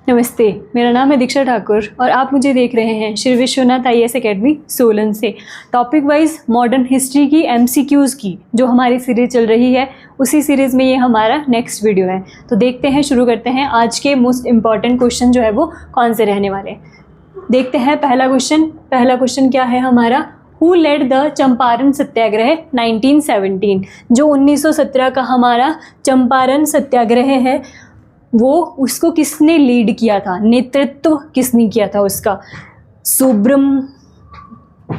नमस्ते, मेरा नाम है दीक्षा ठाकुर और आप मुझे देख रहे हैं श्री विश्वनाथ IAS अकेडमी सोलन से। टॉपिक वाइज मॉडर्न हिस्ट्री की MCQs की जो हमारी सीरीज़ चल रही है, उसी सीरीज़ में ये हमारा नेक्स्ट वीडियो है। तो देखते हैं, शुरू करते हैं। आज के मोस्ट इम्पॉर्टेंट क्वेश्चन जो है वो कौन से रहने वाले हैं, देखते हैं। पहला क्वेश्चन क्या है हमारा, हु लेड द चंपारण सत्याग्रह 1917। जो 1917 का हमारा चंपारण सत्याग्रह है वो उसको किसने लीड किया था, नेतृत्व किसने किया था उसका?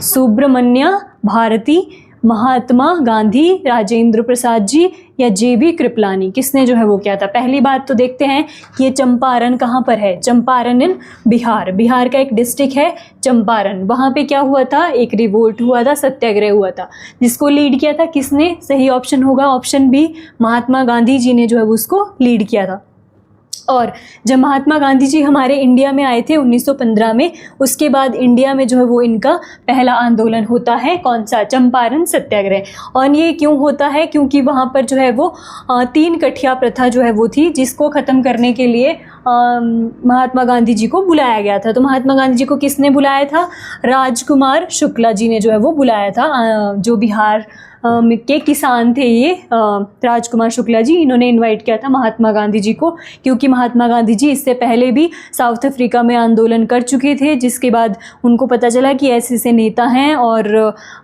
सुब्रमण्य भारती, महात्मा गांधी, राजेंद्र प्रसाद जी या JB कृपलानी, किसने जो है वो किया था? पहली बात तो देखते हैं कि ये चंपारण कहाँ पर है। चंपारण इन बिहार का एक डिस्ट्रिक्ट है चंपारण। वहाँ पे क्या हुआ था, एक रिवोल्ट हुआ था, सत्याग्रह हुआ था, जिसको लीड किया था किसने? सही ऑप्शन होगा ऑप्शन बी, महात्मा गांधी जी ने जो है उसको लीड किया था। और जब महात्मा गांधी जी हमारे इंडिया में आए थे 1915 में, उसके बाद इंडिया में जो है वो इनका पहला आंदोलन होता है, कौन सा? चंपारण सत्याग्रह। और ये क्यों होता है? क्योंकि वहाँ पर जो है वो 3 कठिया प्रथा जो है वो थी, जिसको ख़त्म करने के लिए महात्मा गांधी जी को बुलाया गया था। तो महात्मा गांधी जी को किसने बुलाया था? राजकुमार शुक्ला जी ने जो है वो बुलाया था। जो बिहार के किसान थे ये राजकुमार शुक्ला जी, इन्होंने इनवाइट किया था महात्मा गांधी जी को, क्योंकि महात्मा गांधी जी इससे पहले भी साउथ अफ्रीका में आंदोलन कर चुके थे, जिसके बाद उनको पता चला कि ऐसे ऐसे नेता हैं और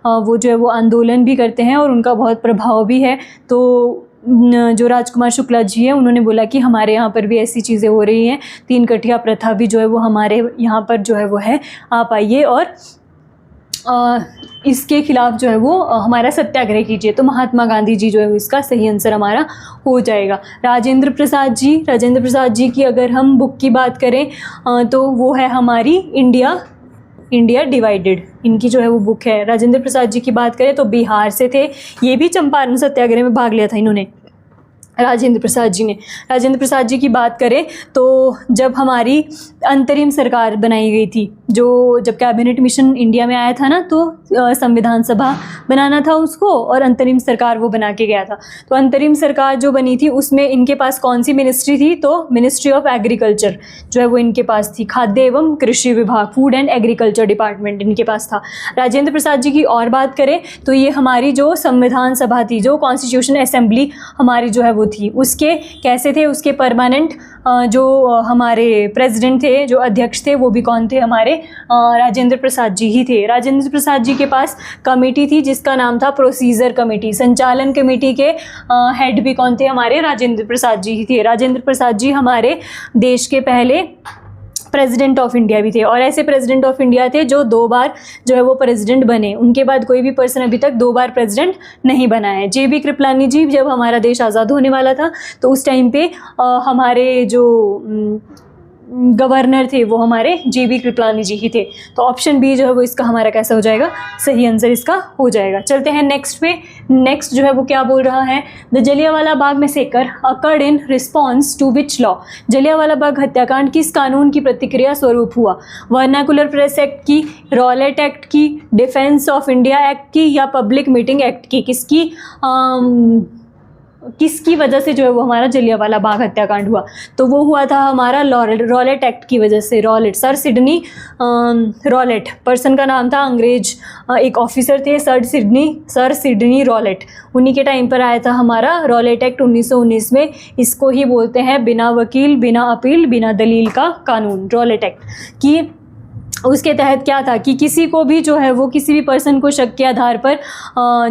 वो जो है वो आंदोलन भी करते हैं और उनका बहुत प्रभाव भी है। तो जो राजकुमार शुक्ला जी हैं उन्होंने बोला कि हमारे यहाँ पर भी ऐसी चीज़ें हो रही हैं, 3 कठिया प्रथा भी जो है वो हमारे यहाँ पर जो है वो है, आप आइए और इसके खिलाफ जो है वो हमारा सत्याग्रह कीजिए। तो महात्मा गांधी जी जो है इसका सही आंसर हमारा हो जाएगा। राजेंद्र प्रसाद जी की अगर हम बुक की बात करें तो वो है हमारी इंडिया डिवाइडेड, इनकी जो है वो बुक है। राजेंद्र प्रसाद जी की बात करें तो बिहार से थे, ये भी चंपारण सत्याग्रह में भाग लिया था इन्होंने, राजेंद्र प्रसाद जी की बात करें तो जब हमारी अंतरिम सरकार बनाई गई थी, जब कैबिनेट मिशन इंडिया में आया था ना, तो संविधान सभा बनाना था उसको और अंतरिम सरकार वो बना के गया था। तो अंतरिम सरकार जो बनी थी उसमें इनके पास कौन सी मिनिस्ट्री थी? तो मिनिस्ट्री ऑफ एग्रीकल्चर जो है वो इनके पास थी, खाद्य एवं कृषि विभाग, फूड एंड एग्रीकल्चर डिपार्टमेंट इनके पास था। राजेंद्र प्रसाद जी की और बात करें तो ये हमारी जो संविधान सभा थी, जो कॉन्स्टिट्यूशन असेंबली हमारी जो है वो थी, उसके कैसे थे, उसके परमानेंट जो हमारे प्रेसिडेंट थे, जो अध्यक्ष थे, वो भी कौन थे? हमारे राजेंद्र प्रसाद जी ही थे। राजेंद्र प्रसाद जी के पास कमेटी थी जिसका नाम था प्रोसीजर कमेटी। संचालन कमेटी के हेड भी कौन थे? हमारे राजेंद्र प्रसाद जी ही थे। राजेंद्र प्रसाद जी हमारे देश के पहले प्रेसिडेंट ऑफ इंडिया भी थे, और ऐसे प्रेसिडेंट ऑफ इंडिया थे जो 2 बार जो है वो प्रेसिडेंट बने। उनके बाद कोई भी पर्सन अभी तक 2 बार प्रेसिडेंट नहीं बना है। JB कृपलानी जी जब हमारा देश आज़ाद होने वाला था तो उस टाइम पे हमारे जो गवर्नर थे वो हमारे JB कृपलानी जी ही थे। तो ऑप्शन बी जो है वो इसका हमारा कैसा हो जाएगा? सही आंसर इसका हो जाएगा। चलते हैं नेक्स्ट पे। नेक्स्ट जो है वो क्या बोल रहा है, the Jallianwala Bagh massacre occurred in response to which law. Jallianwala Bagh हत्याकांड किस कानून की प्रतिक्रिया स्वरूप हुआ? वर्नाकुलर प्रेस एक्ट की, रॉलेट एक्ट की, डिफेंस ऑफ इंडिया एक्ट की या पब्लिक मीटिंग एक्ट की? किसकी वजह से जो है वो हमारा जलियांवाला बाग हत्याकांड हुआ? तो वो हुआ था हमारा रॉलेट एक्ट की वजह से। Rowlatt, sir Sydney Rowlatt person का नाम था, अंग्रेज एक ऑफिसर थे, सर सिडनी रॉलेट, उन्हीं के टाइम पर आया था हमारा रॉलेट एक्ट 1919 में। इसको ही बोलते हैं बिना वकील, बिना अपील, बिना दलील का कानून, रॉलेट एक्ट की। उसके तहत क्या था कि किसी को भी जो है वो, किसी भी पर्सन को शक के आधार पर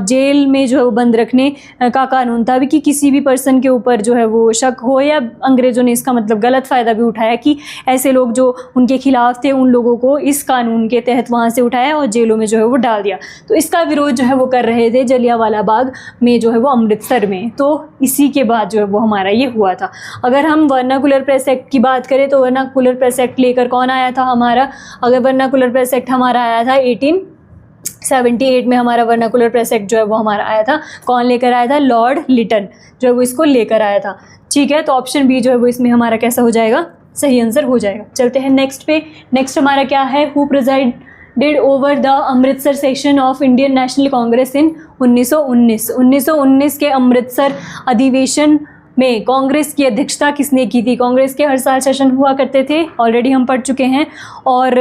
जेल में जो है वो बंद रखने का कानून था कि किसी भी पर्सन के ऊपर जो है वो शक हो, या अंग्रेज़ों ने इसका मतलब गलत फ़ायदा भी उठाया कि ऐसे लोग जो उनके खिलाफ थे उन लोगों को इस कानून के तहत वहाँ से उठाया और जेलों में जो है वो डाल दिया। तो इसका विरोध जो है वो कर रहे थे जलियांवाला बाग में जो है वो अमृतसर में। तो इसी के बाद जो है वो हमारा ये हुआ था। अगर हम वर्नाकुलर प्रेस एक्ट की बात करें तो वर्नाकुलर प्रेस एक्ट लेकर कौन आया था हमारा? अगर वर्नाकुलर प्रेस एक्ट हमारा आया था 1878 में, हमारा वर्नाकुलर प्रेस एक्ट जो है वो हमारा आया था। कौन लेकर आया था? लॉर्ड लिटन जो है वो इसको लेकर आया था। ठीक है, तो ऑप्शन बी जो है वो इसमें हमारा कैसा हो जाएगा? सही आंसर हो जाएगा। चलते हैं नेक्स्ट पे। नेक्स्ट हमारा क्या है? Who presided over the Amritsar session of Indian National Congress in 1919। 1919 के अमृतसर अधिवेशन में कांग्रेस की अध्यक्षता किसने की थी? कांग्रेस के हर साल सेशन हुआ करते थे, ऑलरेडी हम पढ़ चुके हैं, और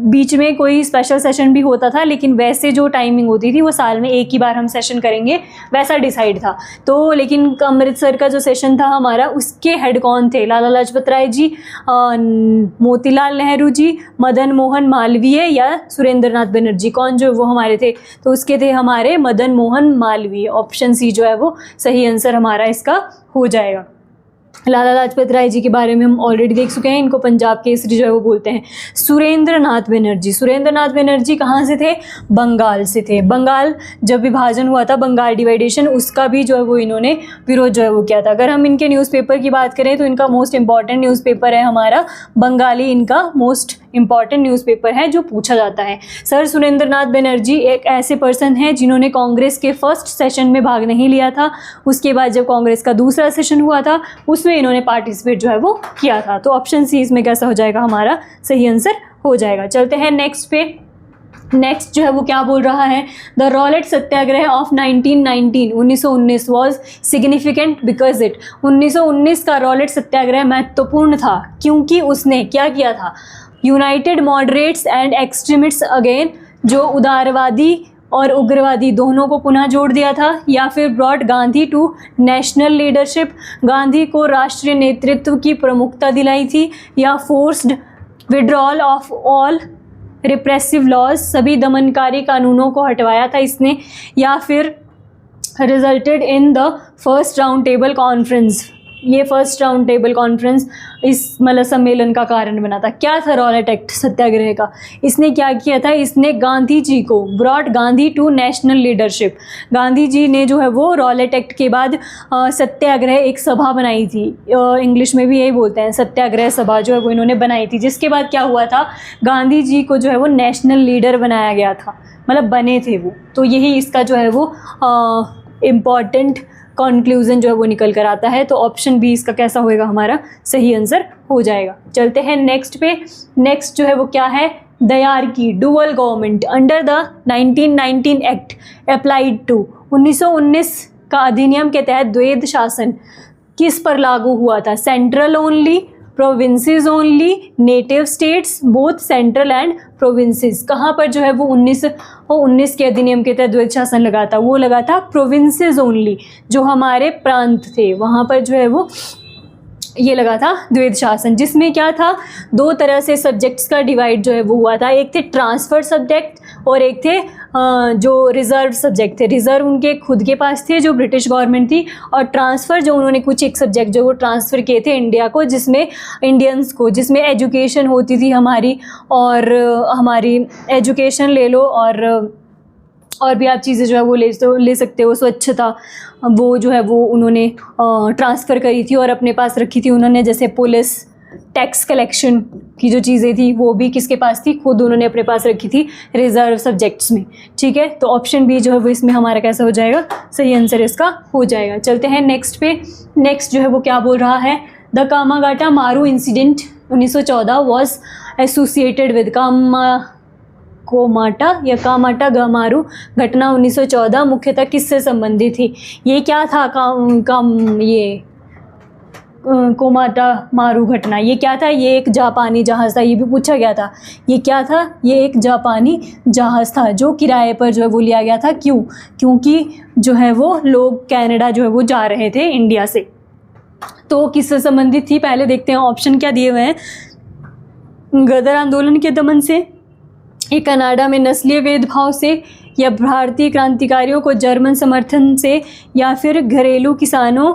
बीच में कोई स्पेशल सेशन भी होता था, लेकिन वैसे जो टाइमिंग होती थी वो साल में एक ही बार हम सेशन करेंगे वैसा डिसाइड था। तो लेकिन अमृतसर का जो सेशन था हमारा, उसके हेड कौन थे? लाला लाजपत राय जी, मोतीलाल नेहरू जी, मदन मोहन मालवीय या सुरेंद्र नाथ बनर्जी? कौन जो वो हमारे थे? तो उसके थे हमारे मदन मोहन मालवीय। ऑप्शन सी जो है वो सही आंसर हमारा इसका हो जाएगा। लाला लाजपत राय जी के बारे में हम ऑलरेडी देख चुके हैं, इनको पंजाब केसरी जो है वो बोलते हैं। सुरेंद्र नाथ बनर्जी, सुरेंद्र नाथ बनर्जी कहाँ से थे? बंगाल से थे। बंगाल जब विभाजन हुआ था, बंगाल डिवाइडेशन, उसका भी जो है वो इन्होंने विरोध जो है वो किया था। अगर हम इनके न्यूज़पेपर की बात करें तो इनका मोस्ट इंपॉर्टेंट न्यूज़पेपर है हमारा बंगाली, इनका मोस्ट इंपॉर्टेंट न्यूज़पेपर है जो पूछा जाता है। सर सुरेंद्र नाथ बनर्जी एक ऐसे पर्सन हैं जिन्होंने कांग्रेस के फर्स्ट सेशन में भाग नहीं लिया था, उसके बाद जब कांग्रेस का दूसरा सेशन हुआ था उसमें इन्होंने पार्टिसिपेट जो है वो किया था। तो ऑप्शन सी इसमें कैसा हो जाएगा? हमारा सही आंसर हो जाएगा। चलते हैं नेक्स्ट पे। नेक्स्ट जो है वो क्या बोल रहा है? The Rowlatt Satyagraha of 1919 was significant because it. 1919 का रॉलेट सत्याग्रह महत्वपूर्ण था क्योंकि उसने क्या किया था? United moderates and extremists again, जो उदारवादी और उग्रवादी दोनों को पुनः जोड़ दिया था, या फिर brought Gandhi to national leadership, Gandhi को राष्ट्रीय नेतृत्व की प्रमुखता दिलाई थी, या forced withdrawal of all repressive laws, सभी दमनकारी कानूनों को हटवाया था इसने, या फिर resulted in the first round table conference. ये फर्स्ट राउंड टेबल कॉन्फ्रेंस इस मतलब सम्मेलन का कारण बना था। क्या था रॉलेट एक्ट सत्याग्रह का? इसने क्या किया था? इसने गांधी जी को, brought Gandhi to national leadership, Gandhi ji ने जो है वो रॉलेट एक्ट के बाद सत्याग्रह एक सभा बनाई थी, इंग्लिश में भी यही बोलते हैं, सत्याग्रह सभा जो है वो इन्होंने बनाई थी, जिसके बाद क्या हुआ था? गांधी जी को जो है वो नेशनल लीडर बनाया गया था, मतलब बने थे वो। तो यही इसका जो है वो इम्पॉर्टेंट कंक्लूजन जो है वो निकल कर आता है। तो ऑप्शन बी इसका कैसा होएगा? हमारा सही आंसर हो जाएगा। चलते हैं नेक्स्ट पे। नेक्स्ट जो है वो क्या है? दयार की dual government under the 1919 act applied to. 1919 का अधिनियम के तहत द्वैध शासन किस पर लागू हुआ था? Central only, provinces only, native states, both central and provinces. कहाँ पर जो है वो 1919 के अधिनियम के तहत द्वैध शासन लगा था? वो लगा था प्रोविंसेस ओनली, जो हमारे प्रांत थे वहाँ पर जो है वो ये लगा था द्वैध शासन, जिसमें क्या था? दो तरह से सब्जेक्ट्स का डिवाइड जो है वो हुआ था। एक थे ट्रांसफर सब्जेक्ट और एक थे जो रिज़र्व सब्जेक्ट थे। रिज़र्व उनके खुद के पास थे जो ब्रिटिश गवर्नमेंट थी, और ट्रांसफ़र जो उन्होंने कुछ एक सब्जेक्ट जो वो ट्रांसफ़र किए थे इंडिया को, जिसमें इंडियंस को, जिसमें एजुकेशन होती थी हमारी, और हमारी एजुकेशन ले लो और भी आप चीज़ें जो है वो ले सकते हो। स्वच्छता वो जो है वो उन्होंने ट्रांसफ़र करी थी और अपने पास रखी थी उन्होंने। जैसे पुलिस, टैक्स कलेक्शन की जो चीज़ें थी वो भी किसके पास थी? खुद उन्होंने अपने पास रखी थी रिजर्व सब्जेक्ट्स में। ठीक है, तो ऑप्शन बी जो है वो इसमें हमारा कैसा हो जाएगा? सही आंसर इसका हो जाएगा। चलते हैं नेक्स्ट पे। नेक्स्ट जो है वो क्या बोल रहा है? द कामागाटा मारू इंसिडेंट 1914 वॉज एसोसिएटेड विद कामाटा गामारू घटना 1914 मुख्यतः किससे संबंधित थी? ये क्या था? ये कोमाटा मारू घटना ये क्या था? ये एक जापानी जहाज़ था, ये भी पूछा गया था। ये क्या था? ये एक जापानी जहाज़ था जो किराए पर जो है वो लिया गया था। क्यों? क्योंकि जो है वो लोग कनाडा जो है वो जा रहे थे इंडिया से। तो किससे संबंधित थी? पहले देखते हैं ऑप्शन क्या दिए हुए हैं। गदर आंदोलन के दमन से, ये कनाडा में नस्लीय भेदभाव से, या भारतीय क्रांतिकारियों को जर्मन समर्थन से, या फिर घरेलू किसानों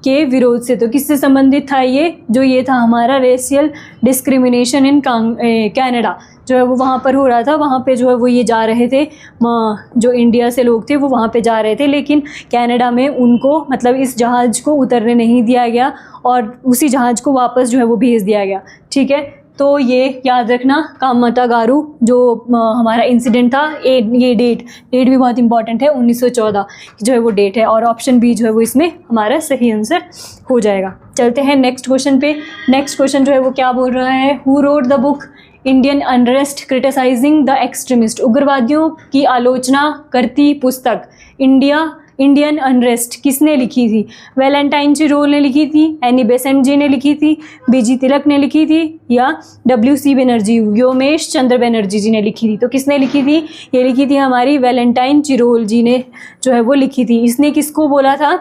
के विरोध से। तो किससे संबंधित था ये? जो ये था हमारा रेशियल डिस्क्रिमिनेशन इन कनाडा जो है वो वहाँ पर हो रहा था। वहाँ पे जो है वो ये जा रहे थे, जो इंडिया से लोग थे वो वहाँ पे जा रहे थे, लेकिन कनाडा में उनको मतलब इस जहाज़ को उतरने नहीं दिया गया और उसी जहाज़ को वापस जो है वो भेज दिया गया। ठीक है, तो ये याद रखना, कामाटा गारू जो हमारा इंसिडेंट था, ये डेट भी बहुत इंपॉर्टेंट है, 1914 जो है वो डेट है, और ऑप्शन बी जो है वो इसमें हमारा सही आंसर हो जाएगा। चलते हैं नेक्स्ट क्वेश्चन पे। नेक्स्ट क्वेश्चन जो है वो क्या बोल रहा है? Who wrote the book Indian Unrest criticising the extremist. उग्रवादियों की आलोचना करती पुस्तक इंडियन अनरेस्ट किसने लिखी थी? वैलेंटाइन चिरोल ने लिखी थी, एनी बेसेंट जी ने लिखी थी, बीजी तिलक ने लिखी थी, या WC बनर्जी, व्योमेश चंद्र बनर्जी जी ने लिखी थी? तो किसने लिखी थी? ये लिखी थी हमारी वैलेंटाइन चिरोल जी ने जो है वो लिखी थी। इसने किसको बोला था?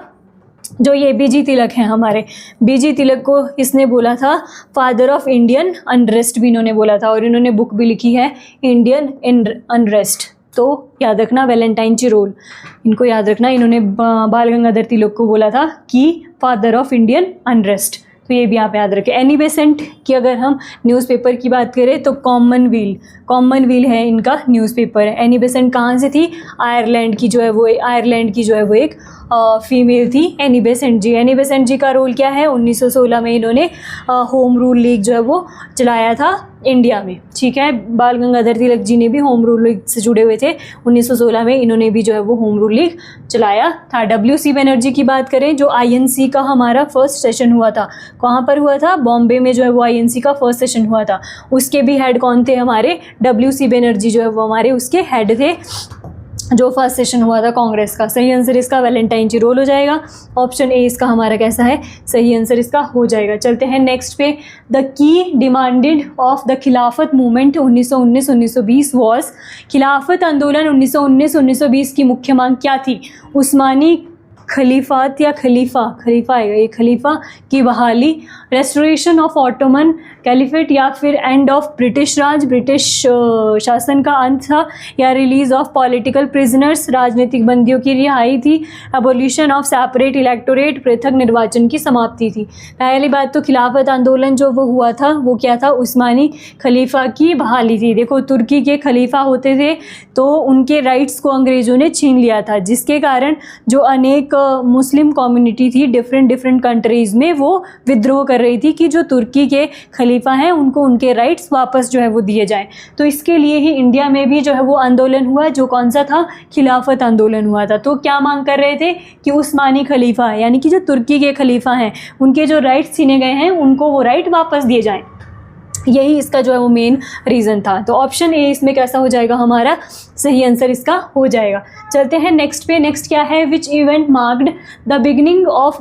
जो ये बीजी तिलक हैं हमारे, बीजी तिलक को इसने बोला था फादर ऑफ इंडियन अनरेस्ट भी इन्होंने बोला था, और इन्होंने बुक भी लिखी है इंडियन अनरेस्ट। तो याद रखना वैलेंटाइन चिरोल, इनको याद रखना, इन्होंने बाल गंगाधर तिलक को बोला था कि फादर ऑफ इंडियन अनरेस्ट। तो ये भी आप याद रखें। एनी बेसेंट की अगर हम न्यूज़पेपर की बात करें तो कॉमनवील है इनका न्यूज़पेपर है। एनी बेसेंट कहाँ से थी? आयरलैंड की जो है वो एक फीमेल थी एनी बेसेंट जी। एनी बेसेंट जी का रोल क्या है? 1916 में इन्होंने होम रूल लीग जो है वो चलाया था इंडिया में, ठीक है। बाल गंगाधर तिलक जी ने भी होम रूल लीग से जुड़े हुए थे। 1916 में इन्होंने भी जो है वो होम रूल लीग चलाया था। WC बनर्जी की बात करें, जो INC का हमारा फर्स्ट सेशन हुआ था, कहाँ पर हुआ था? बॉम्बे में जो है वो INC का फर्स्ट सेशन हुआ था। उसके भी हेड कौन थे? हमारे WC बनर्जी जो है वो हमारे उसके हेड थे, जो फर्स्ट सेशन हुआ था कांग्रेस का। सही आंसर इसका वैलेंटाइन चिरोल हो जाएगा। ऑप्शन ए इसका हमारा कैसा है? सही आंसर इसका हो जाएगा। चलते हैं नेक्स्ट पे। The key demanded of the खिलाफत मूवमेंट 1919-1920 वॉज, खिलाफत आंदोलन 1919-1920 की मुख्य मांग क्या थी? उस्मानी खलीफात या खलीफा आएगा ये, खलीफा की बहाली, रेस्टोरेशन ऑफ ऑटोमन कैलिफेट, या फिर end of British Raj, British शासन का अंत था, या रिलीज ऑफ पॉलिटिकल प्रिजनर्स, राजनीतिक बंदियों की रिहाई थी, एबोलिशन ऑफ सेपरेट इलेक्टोरेट, पृथक निर्वाचन की समाप्ति थी। पहली बात तो खिलाफत आंदोलन जो वो हुआ था वो क्या था? उस्मानी खलीफा की बहाली थी। देखो तुर्की के खलीफा होते थे तो उनके राइट्स को अंग्रेज़ों ने छीन लिया था, जिसके कारण जो अनेक मुस्लिम कम्युनिटी थी डिफरेंट कंट्रीज़ में वो विद्रोह कर रही थी कि जो तुर्की के खलीफा हैं उनको उनके राइट्स वापस जो है वो दिए जाएं। तो इसके लिए ही इंडिया में भी जो है वो आंदोलन हुआ, जो कौन सा था? खिलाफत आंदोलन हुआ था। तो क्या मांग कर रहे थे कि उस्मानी खलीफा यानी कि जो तुर्की के खलीफा हैं उनके जो राइट्स छीने गए हैं उनको वो राइट वापस दिए जाएँ। यही इसका जो है वो मेन रीज़न था। तो ऑप्शन ए इसमें कैसा हो जाएगा? हमारा सही आंसर इसका हो जाएगा। चलते हैं नेक्स्ट पे। नेक्स्ट क्या है? Which event marked the beginning of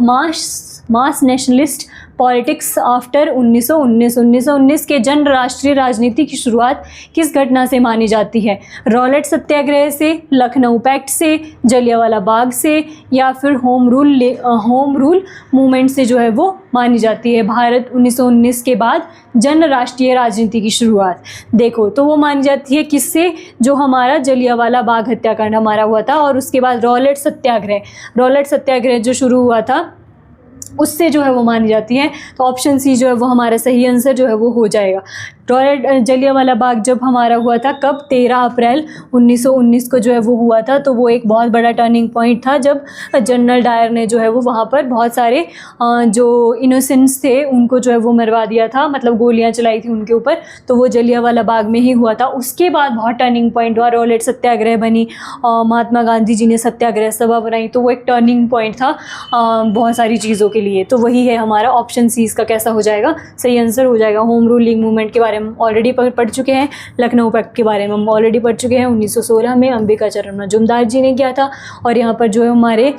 mass nationalist politics after 1919 के जन राष्ट्रीय राजनीति की शुरुआत किस घटना से मानी जाती है? रॉलेट सत्याग्रह से, लखनऊ पैक्ट से, जलियांवाला बाग से, या फिर होम रूल मूवमेंट से जो है वो मानी जाती है? भारत 1919 के बाद जन राष्ट्रीय राजनीति की शुरुआत, देखो तो वो मानी जाती है किससे? जो हमारा जलियांवाला बाग हत्याकांड हमारा हुआ था, और उसके बाद रॉलेट सत्याग्रह जो शुरू हुआ था उससे जो है वो मानी जाती है। तो ऑप्शन सी जो है वो हमारा सही आंसर जो है वो हो जाएगा। जलियांवाला बाग जब हमारा हुआ था कब? 13 अप्रैल 1919 को जो है वो हुआ था। तो वो एक बहुत बड़ा टर्निंग पॉइंट था जब जनरल डायर ने जो है वो वहाँ पर बहुत सारे जो इनोसेंट्स थे उनको जो है वो मरवा दिया था, मतलब गोलियाँ चलाई थी उनके ऊपर। तो वो जलियांवाला बाग में ही हुआ था। उसके बाद बहुत टर्निंग पॉइंट हुआ, रॉलेट सत्याग्रह बनी, महात्मा गांधी जी ने सत्याग्रह सभा बनाई। तो वो एक टर्निंग पॉइंट था बहुत सारी चीज़ों के लिए। तो वही है हमारा ऑप्शन सी इसका कैसा हो जाएगा? सही आंसर हो जाएगा। होम रूलिंग मूवमेंट के बारे में ऑलरेडी पढ़ चुके हैं, लखनऊ पैक्ट के बारे में हम ऑलरेडी पढ़ चुके हैं। 1916 में अंबिका चरण मजूमदार जी ने किया था। और यहाँ पर जो है हमारे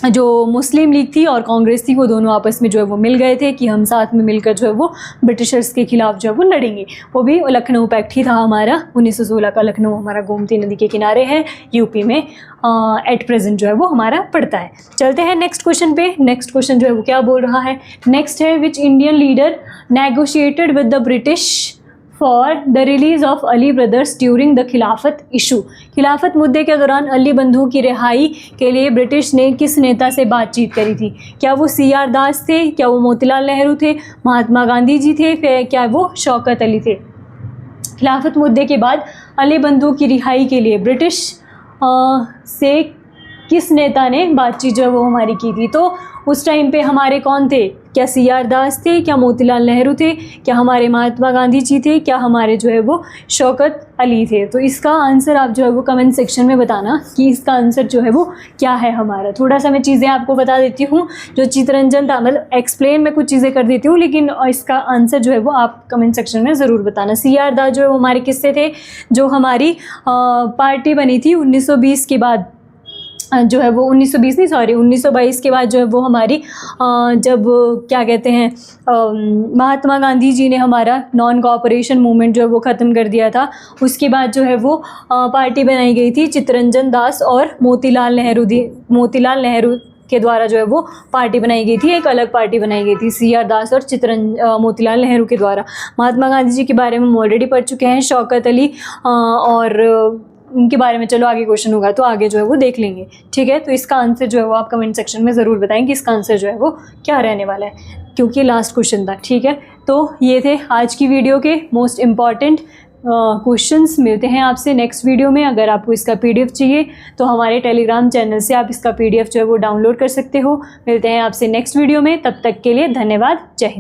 जो मुस्लिम लीग थी और कांग्रेस थी वो दोनों आपस में जो है वो मिल गए थे कि हम साथ में मिलकर जो है वो ब्रिटिशर्स के खिलाफ जो है वो लड़ेंगे। वो भी लखनऊ पैक्ट ही था हमारा 1916 का। लखनऊ हमारा गोमती नदी के किनारे है, यूपी में एट प्रेजेंट जो है वो हमारा पड़ता है। चलते हैं नेक्स्ट क्वेश्चन पे। नेक्स्ट क्वेश्चन जो है वो क्या बोल रहा है? नेक्स्ट है which Indian leader negotiated with the British for the release of Ali brothers during the खिलाफत इशू। खिलाफत मुद्दे के दौरान अली बंधुओं की रिहाई के लिए ब्रिटिश ने किस नेता से बातचीत करी थी? क्या वो CR दास थे, क्या वो मोतीलाल नेहरू थे, महात्मा गांधी जी थे, फिर क्या वो शौकत अली थे? खिलाफत मुद्दे के बाद अली बंधुओं की रिहाई के लिए ब्रिटिश से किस नेता ने बातचीत जो है वो हमारी की थी? तो उस टाइम पे हमारे कौन थे? क्या CR दास थे, क्या मोतीलाल नेहरू थे, क्या हमारे महात्मा गांधी जी थे, क्या हमारे जो है वो शौकत अली थे? तो इसका आंसर आप जो है वो कमेंट सेक्शन में बताना कि इसका आंसर जो है वो क्या है हमारा। थोड़ा सा मैं चीज़ें आपको बता देती हूँ, जो चितरंजन था मतलब एक्सप्लेन मैं कुछ चीज़ें कर देती हूँ, लेकिन इसका आंसर जो है वो आप कमेंट सेक्शन में ज़रूर बताना। CR दास जो है वो हमारे किससे थे? जो हमारी पार्टी बनी थी 1920 के बाद, जो है वो 1920 नहीं, सॉरी 1922 के बाद जो है वो हमारी जब क्या कहते हैं महात्मा गांधी जी ने हमारा नॉन कोऑपरेशन मूवमेंट जो है वो ख़त्म कर दिया था, उसके बाद जो है वो पार्टी बनाई गई थी चित्तरंजन दास और मोतीलाल नेहरू के द्वारा जो है वो पार्टी बनाई गई थी, एक अलग पार्टी बनाई गई थी CR दास और मोतीलाल नेहरू के द्वारा। महात्मा गांधी जी के बारे में हम ऑलरेडी पढ़ चुके हैं, शौकत अली और उनके बारे में चलो आगे क्वेश्चन होगा तो आगे जो है वो देख लेंगे, ठीक है। तो इसका आंसर जो है वो आप कमेंट सेक्शन में ज़रूर बताएं कि इसका आंसर जो है वो क्या रहने वाला है, क्योंकि लास्ट क्वेश्चन था, ठीक है। तो ये थे आज की वीडियो के मोस्ट इम्पॉर्टेंट क्वेश्चंस। मिलते हैं आपसे नेक्स्ट वीडियो में। अगर आपको इसका PDF चाहिए तो हमारे टेलीग्राम चैनल से आप इसका PDF जो है वो डाउनलोड कर सकते हो। मिलते हैं आपसे नेक्स्ट वीडियो में, तब तक के लिए धन्यवाद, जय हिंद।